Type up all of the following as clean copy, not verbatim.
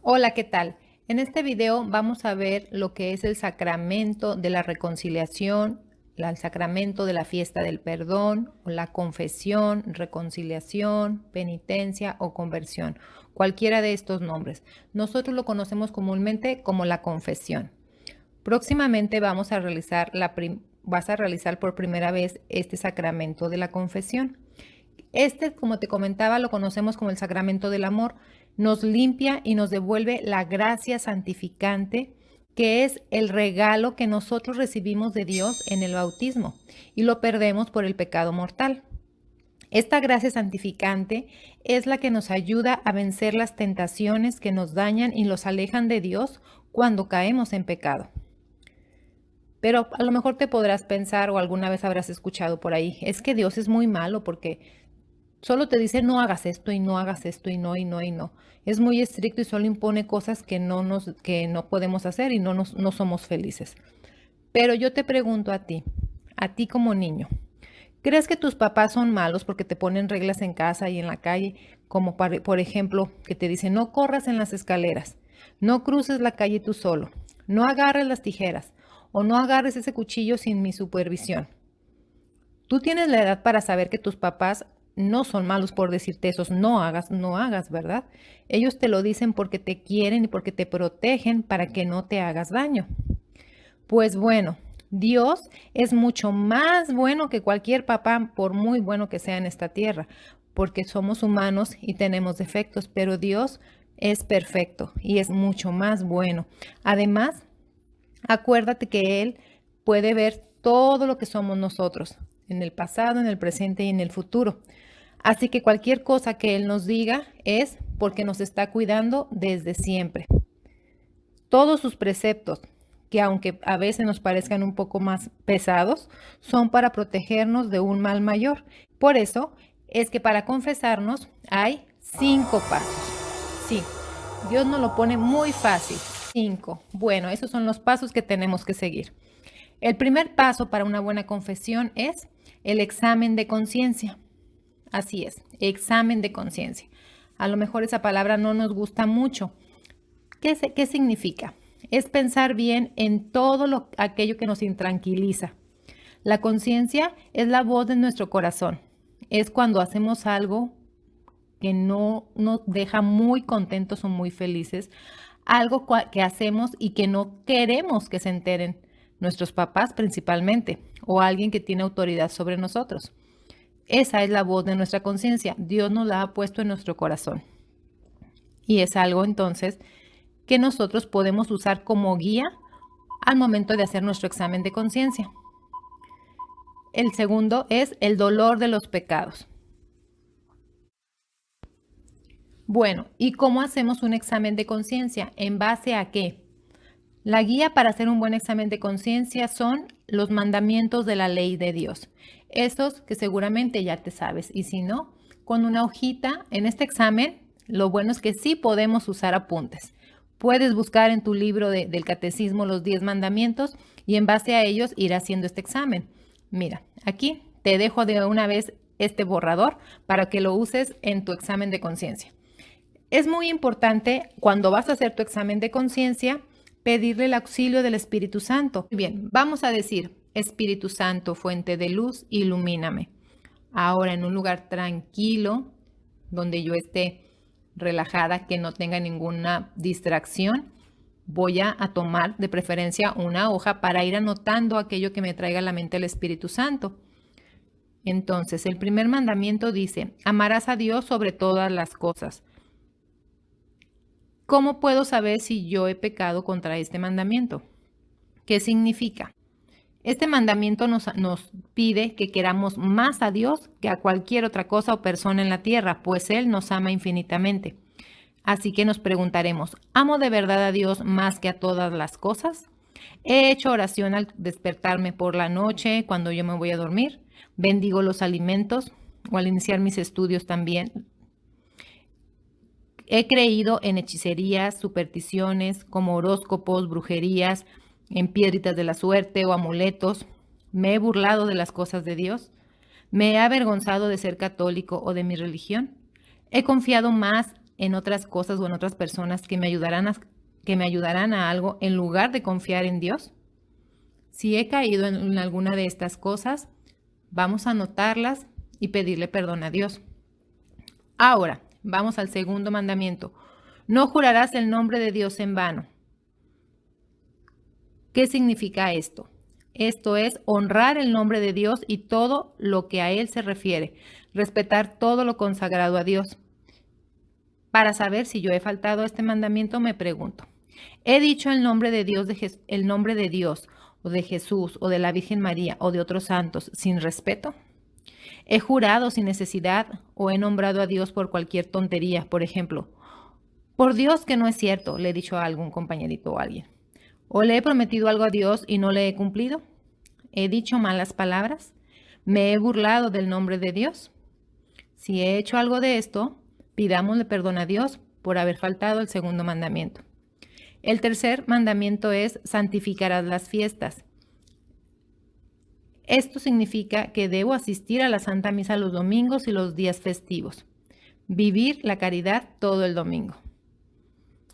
Hola, ¿qué tal? En este video vamos a ver lo que es el sacramento de la reconciliación, el sacramento de la fiesta del perdón, o la confesión, reconciliación, penitencia o conversión, cualquiera de estos nombres. Nosotros lo conocemos comúnmente como la confesión. Próximamente vas a realizar por primera vez este sacramento de la confesión. Este, como te comentaba, lo conocemos como el sacramento del amor. Nos limpia y nos devuelve la gracia santificante, que es el regalo que nosotros recibimos de Dios en el bautismo y lo perdemos por el pecado mortal. Esta gracia santificante es la que nos ayuda a vencer las tentaciones que nos dañan y los alejan de Dios cuando caemos en pecado. Pero a lo mejor te podrás pensar o alguna vez habrás escuchado por ahí, es que Dios es muy malo porque solo te dice no hagas esto y no hagas esto y no y no y no. Es muy estricto y solo impone cosas que no podemos hacer y no somos felices. Pero yo te pregunto a ti como niño, ¿crees que tus papás son malos porque te ponen reglas en casa y en la calle? Como por ejemplo, que te dicen no corras en las escaleras, no cruces la calle tú solo, no agarres las tijeras o no agarres ese cuchillo sin mi supervisión. Tú tienes la edad para saber que tus papás no son malos por decirte esos no hagas, no hagas, ¿verdad? Ellos te lo dicen porque te quieren y porque te protegen para que no te hagas daño. Pues bueno, Dios es mucho más bueno que cualquier papá, por muy bueno que sea en esta tierra, porque somos humanos y tenemos defectos, pero Dios es perfecto y es mucho más bueno. Además, acuérdate que Él puede ver todo lo que somos nosotros, en el pasado, en el presente y en el futuro. Así que cualquier cosa que Él nos diga es porque nos está cuidando desde siempre. Todos sus preceptos, que aunque a veces nos parezcan un poco más pesados, son para protegernos de un mal mayor. Por eso es que para confesarnos hay 5 pasos. Sí, Dios nos lo pone muy fácil. 5. Bueno, esos son los pasos que tenemos que seguir. El primer paso para una buena confesión es el examen de conciencia. Así es, examen de conciencia. A lo mejor esa palabra no nos gusta mucho. ¿Qué significa? Es pensar bien en todo aquello que nos intranquiliza. La conciencia es la voz de nuestro corazón. Es cuando hacemos algo que no nos deja muy contentos o muy felices, algo que hacemos y que no queremos que se enteren nuestros papás principalmente o alguien que tiene autoridad sobre nosotros. Esa es la voz de nuestra conciencia. Dios nos la ha puesto en nuestro corazón. Y es algo entonces que nosotros podemos usar como guía al momento de hacer nuestro examen de conciencia. El segundo es el dolor de los pecados. Bueno, ¿y cómo hacemos un examen de conciencia? ¿En base a qué? La guía para hacer un buen examen de conciencia son los mandamientos de la ley de Dios. Estos que seguramente ya te sabes. Y si no, con una hojita en este examen, lo bueno es que sí podemos usar apuntes. Puedes buscar en tu libro del catecismo los 10 mandamientos y en base a ellos ir haciendo este examen. Mira, aquí te dejo de una vez este borrador para que lo uses en tu examen de conciencia. Es muy importante cuando vas a hacer tu examen de conciencia pedirle el auxilio del Espíritu Santo. Bien, vamos a decir, Espíritu Santo, fuente de luz, ilumíname. Ahora en un lugar tranquilo, donde yo esté relajada, que no tenga ninguna distracción, voy a tomar de preferencia una hoja para ir anotando aquello que me traiga a la mente el Espíritu Santo. Entonces, el primer mandamiento dice, amarás a Dios sobre todas las cosas. ¿Cómo puedo saber si yo he pecado contra este mandamiento? ¿Qué significa? Este mandamiento nos pide que queramos más a Dios que a cualquier otra cosa o persona en la tierra, pues Él nos ama infinitamente. Así que nos preguntaremos, ¿amo de verdad a Dios más que a todas las cosas? ¿He hecho oración al despertarme por la noche cuando yo me voy a dormir? ¿Bendigo los alimentos o al iniciar mis estudios también? He creído en hechicerías, supersticiones, como horóscopos, brujerías, en piedritas de la suerte o amuletos. Me he burlado de las cosas de Dios. Me he avergonzado de ser católico o de mi religión. He confiado más en otras cosas o en otras personas que me ayudarán a algo en lugar de confiar en Dios? Si he caído en alguna de estas cosas, vamos a anotarlas y pedirle perdón a Dios. Ahora, vamos al segundo mandamiento. No jurarás el nombre de Dios en vano. ¿Qué significa esto? Esto es honrar el nombre de Dios y todo lo que a Él se refiere, respetar todo lo consagrado a Dios. Para saber si yo he faltado a este mandamiento, me pregunto, ¿he dicho el nombre de Dios, o de Jesús, o de la Virgen María, o de otros santos sin respeto? ¿He jurado sin necesidad o he nombrado a Dios por cualquier tontería? Por ejemplo, por Dios que no es cierto, le he dicho a algún compañerito o a alguien. ¿O le he prometido algo a Dios y no le he cumplido? ¿He dicho malas palabras? ¿Me he burlado del nombre de Dios? Si he hecho algo de esto, pidámosle perdón a Dios por haber faltado el segundo mandamiento. El tercer mandamiento es santificarás las fiestas. Esto significa que debo asistir a la Santa Misa los domingos y los días festivos. Vivir la caridad todo el domingo.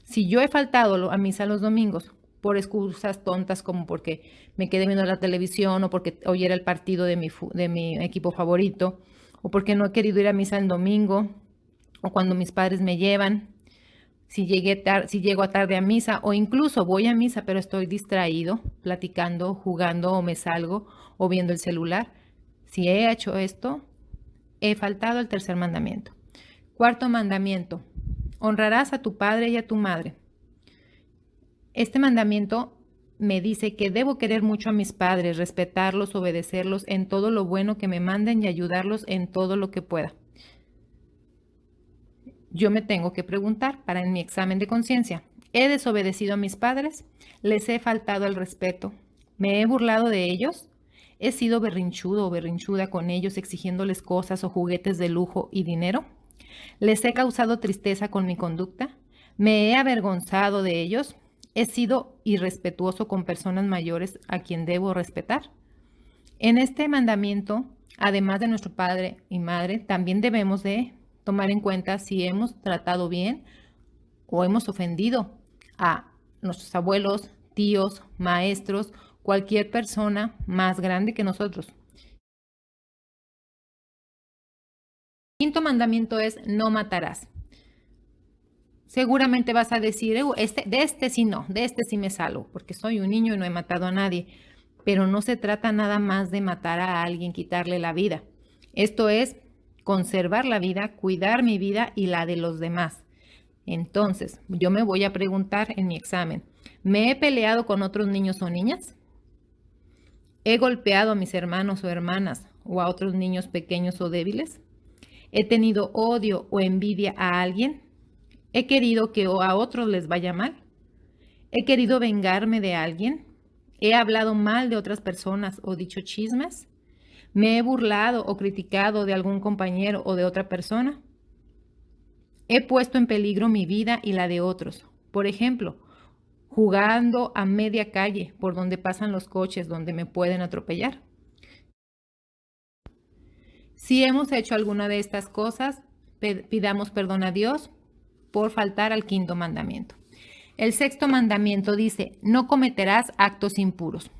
Si yo he faltado a misa los domingos por excusas tontas como porque me quedé viendo la televisión o porque hoy era el partido de mi equipo favorito o porque no he querido ir a misa el domingo o cuando mis padres me llevan, si llego tarde a misa o incluso voy a misa pero estoy distraído, platicando, jugando o me salgo o viendo el celular. Si he hecho esto, he faltado el tercer mandamiento. Cuarto mandamiento, honrarás a tu padre y a tu madre. Este mandamiento me dice que debo querer mucho a mis padres, respetarlos, obedecerlos en todo lo bueno que me manden y ayudarlos en todo lo que pueda. Yo me tengo que preguntar para en mi examen de conciencia, ¿he desobedecido a mis padres? ¿Les he faltado el respeto? ¿Me he burlado de ellos? ¿He sido berrinchudo o berrinchuda con ellos exigiéndoles cosas o juguetes de lujo y dinero? ¿Les he causado tristeza con mi conducta? ¿Me he avergonzado de ellos? ¿He sido irrespetuoso con personas mayores a quien debo respetar? En este mandamiento, además de nuestro padre y madre, también debemos de tomar en cuenta si hemos tratado bien o hemos ofendido a nuestros abuelos, tíos, maestros, cualquier persona más grande que nosotros. El quinto mandamiento es no matarás. Seguramente vas a decir, de este sí me salvo, porque soy un niño y no he matado a nadie. Pero no se trata nada más de matar a alguien, quitarle la vida. Esto es conservar la vida, cuidar mi vida y la de los demás. Entonces, yo me voy a preguntar en mi examen, ¿me he peleado con otros niños o niñas? ¿He golpeado a mis hermanos o hermanas o a otros niños pequeños o débiles? ¿He tenido odio o envidia a alguien? ¿He querido que a otros les vaya mal? ¿He querido vengarme de alguien? ¿He hablado mal de otras personas o dicho chismes? ¿Me he burlado o criticado de algún compañero o de otra persona? ¿He puesto en peligro mi vida y la de otros? Por ejemplo, jugando a media calle por donde pasan los coches donde me pueden atropellar. Si hemos hecho alguna de estas cosas, pidamos perdón a Dios por faltar al quinto mandamiento. El sexto mandamiento dice, no cometerás actos impuros.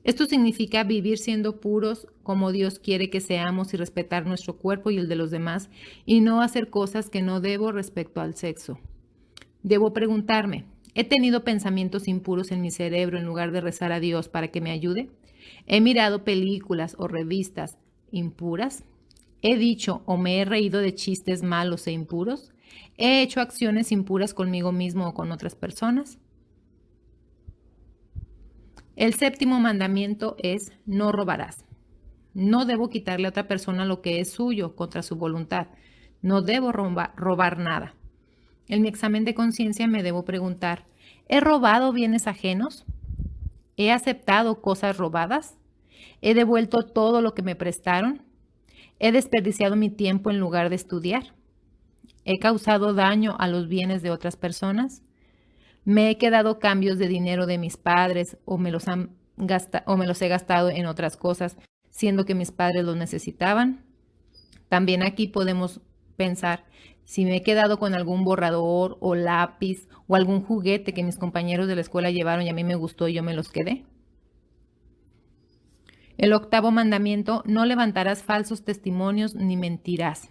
Esto significa vivir siendo puros como Dios quiere que seamos y respetar nuestro cuerpo y el de los demás y no hacer cosas que no debo respecto al sexo. Debo preguntarme, ¿he tenido pensamientos impuros en mi cerebro en lugar de rezar a Dios para que me ayude? ¿He mirado películas o revistas impuras? ¿He dicho o me he reído de chistes malos e impuros? ¿He hecho acciones impuras conmigo mismo o con otras personas? El séptimo mandamiento es no robarás. No debo quitarle a otra persona lo que es suyo contra su voluntad. No debo robar nada. En mi examen de conciencia me debo preguntar, ¿he robado bienes ajenos? ¿He aceptado cosas robadas? ¿He devuelto todo lo que me prestaron? ¿He desperdiciado mi tiempo en lugar de estudiar? ¿He causado daño a los bienes de otras personas? ¿Me he quedado cambios de dinero de mis padres o me los he gastado en otras cosas, siendo que mis padres los necesitaban? También aquí podemos pensar si me he quedado con algún borrador o lápiz o algún juguete que mis compañeros de la escuela llevaron y a mí me gustó y yo me los quedé. El 8º mandamiento: no levantarás falsos testimonios ni mentirás.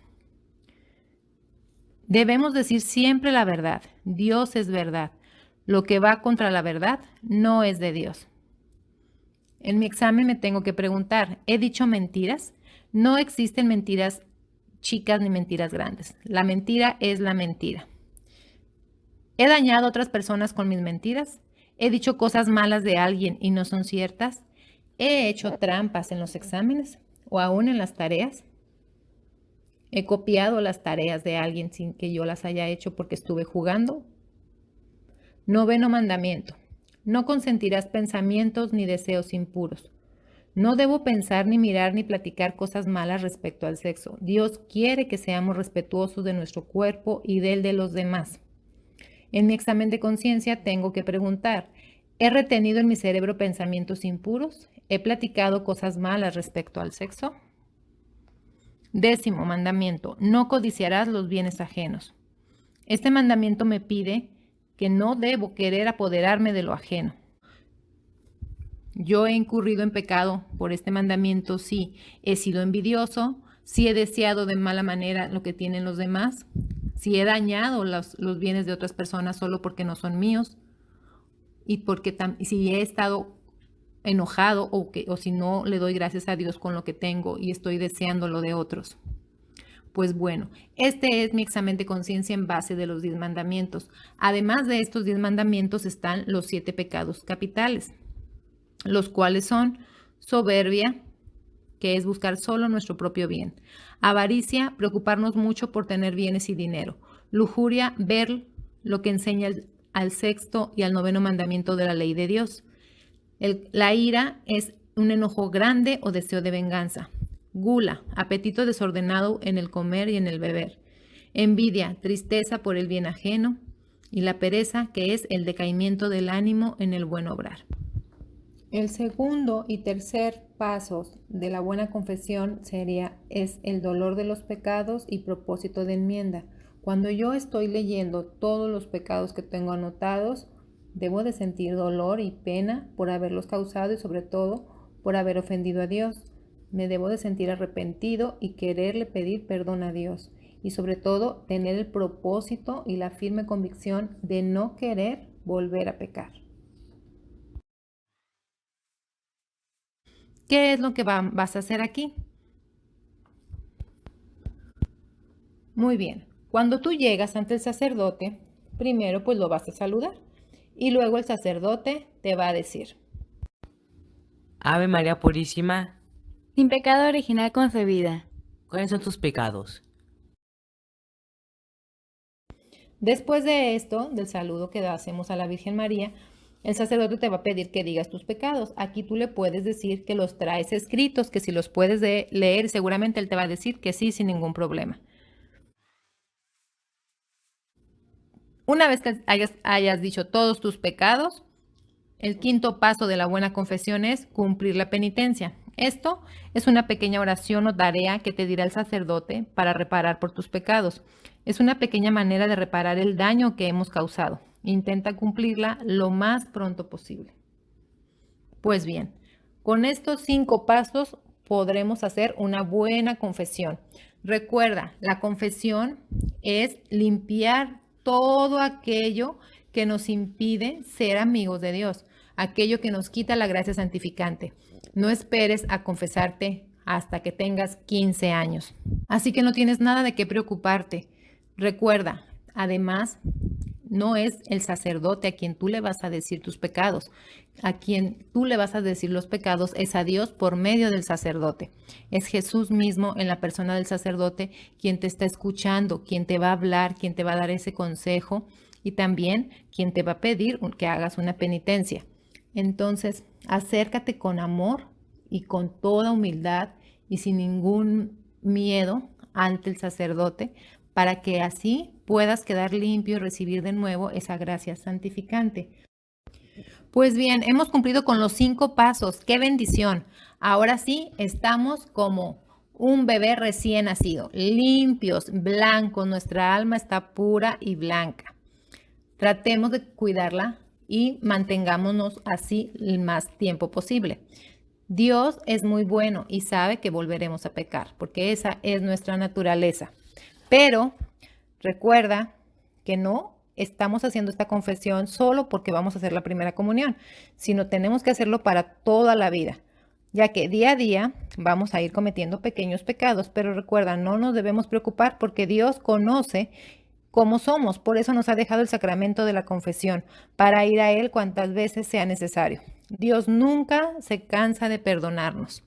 Debemos decir siempre la verdad. Dios es verdad. Lo que va contra la verdad no es de Dios. En mi examen me tengo que preguntar, ¿he dicho mentiras? No existen mentiras chicas ni mentiras grandes. La mentira es la mentira. ¿He dañado a otras personas con mis mentiras? ¿He dicho cosas malas de alguien y no son ciertas? ¿He hecho trampas en los exámenes o aún en las tareas? ¿He copiado las tareas de alguien sin que yo las haya hecho porque estuve jugando? 9º mandamiento: no consentirás pensamientos ni deseos impuros. No debo pensar ni mirar ni platicar cosas malas respecto al sexo. Dios quiere que seamos respetuosos de nuestro cuerpo y del de los demás. En mi examen de conciencia tengo que preguntar, ¿he retenido en mi cerebro pensamientos impuros? ¿He platicado cosas malas respecto al sexo? 10º mandamiento: no codiciarás los bienes ajenos. Este mandamiento me pide que no debo querer apoderarme de lo ajeno. Yo he incurrido en pecado por este mandamiento si he sido envidioso, si he deseado de mala manera lo que tienen los demás, si he dañado los bienes de otras personas solo porque no son míos, y si he estado enojado o si no le doy gracias a Dios con lo que tengo y estoy deseando lo de otros. Pues bueno, este es mi examen de conciencia en base de los 10 mandamientos. Además de estos 10 mandamientos están los 7 pecados capitales, los cuales son soberbia, que es buscar solo nuestro propio bien; avaricia, preocuparnos mucho por tener bienes y dinero; lujuria, ver lo que enseña al 6º y al 9º mandamiento de la ley de Dios. La ira es un enojo grande o deseo de venganza; gula, apetito desordenado en el comer y en el beber; envidia, tristeza por el bien ajeno; y la pereza, que es el decaimiento del ánimo en el buen obrar. El segundo y tercer pasos de la buena confesión es el dolor de los pecados y propósito de enmienda. Cuando yo estoy leyendo todos los pecados que tengo anotados, debo de sentir dolor y pena por haberlos causado y sobre todo por haber ofendido a Dios. Me debo de sentir arrepentido y quererle pedir perdón a Dios. Y sobre todo tener el propósito y la firme convicción de no querer volver a pecar. ¿Qué es lo que vas a hacer aquí? Muy bien. Cuando tú llegas ante el sacerdote, primero pues lo vas a saludar y luego el sacerdote te va a decir: Ave María Purísima, sin pecado original concebida. ¿cuáles son tus pecados? Después de esto, del saludo que hacemos a la Virgen María, el sacerdote te va a pedir que digas tus pecados. Aquí tú le puedes decir que los traes escritos, que si los puedes leer, seguramente él te va a decir que sí, sin ningún problema. Una vez que hayas dicho todos tus pecados, el 5º paso de la buena confesión es cumplir la penitencia. Esto es una pequeña oración o tarea que te dirá el sacerdote para reparar por tus pecados. Es una pequeña manera de reparar el daño que hemos causado. Intenta cumplirla lo más pronto posible. Pues bien, con estos 5 pasos podremos hacer una buena confesión. Recuerda, la confesión es limpiar todo aquello que nos impide ser amigos de Dios, aquello que nos quita la gracia santificante. No esperes a confesarte hasta que tengas 15 años. Así que no tienes nada de qué preocuparte. Recuerda, además, no es el sacerdote a quien tú le vas a decir tus pecados. A quien tú le vas a decir los pecados es a Dios por medio del sacerdote. Es Jesús mismo en la persona del sacerdote quien te está escuchando, quien te va a hablar, quien te va a dar ese consejo y también quien te va a pedir que hagas una penitencia. Entonces, acércate con amor y con toda humildad y sin ningún miedo ante el sacerdote para que así puedas quedar limpio y recibir de nuevo esa gracia santificante. Pues bien, hemos cumplido con los 5 pasos. ¡Qué bendición! Ahora sí, estamos como un bebé recién nacido, limpios, blancos, nuestra alma está pura y blanca. Tratemos de cuidarla y mantengámonos así el más tiempo posible. Dios es muy bueno y sabe que volveremos a pecar, porque esa es nuestra naturaleza. Pero recuerda que no estamos haciendo esta confesión solo porque vamos a hacer la primera comunión, sino tenemos que hacerlo para toda la vida, ya que día a día vamos a ir cometiendo pequeños pecados, pero recuerda, no nos debemos preocupar porque Dios conoce cómo somos, por eso nos ha dejado el sacramento de la confesión, para ir a Él cuantas veces sea necesario. Dios nunca se cansa de perdonarnos.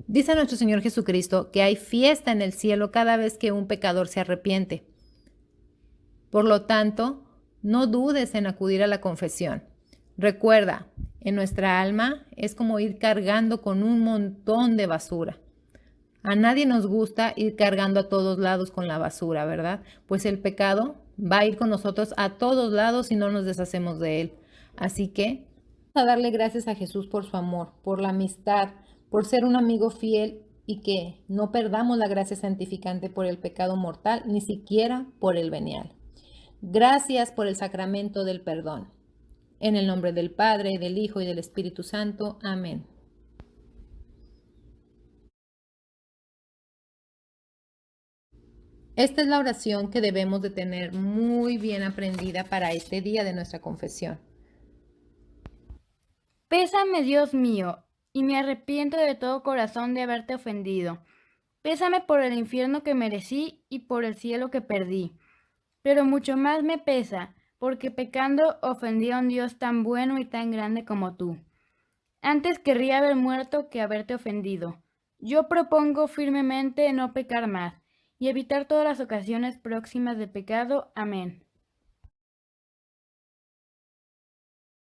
Dice nuestro Señor Jesucristo que hay fiesta en el cielo cada vez que un pecador se arrepiente. Por lo tanto, no dudes en acudir a la confesión. Recuerda, en nuestra alma es como ir cargando con un montón de basura. A nadie nos gusta ir cargando a todos lados con la basura, ¿verdad? Pues el pecado va a ir con nosotros a todos lados si no nos deshacemos de él. Así que, vamos a darle gracias a Jesús por su amor, por la amistad, por ser un amigo fiel y que no perdamos la gracia santificante por el pecado mortal, ni siquiera por el venial. Gracias por el sacramento del perdón. En el nombre del Padre, del Hijo y del Espíritu Santo. Amén. Esta es la oración que debemos de tener muy bien aprendida para este día de nuestra confesión. Pésame, Dios mío, y me arrepiento de todo corazón de haberte ofendido. Pésame por el infierno que merecí y por el cielo que perdí. Pero mucho más me pesa, porque pecando ofendí a un Dios tan bueno y tan grande como tú. Antes querría haber muerto que haberte ofendido. Yo propongo firmemente no pecar más y evitar todas las ocasiones próximas de pecado. Amén.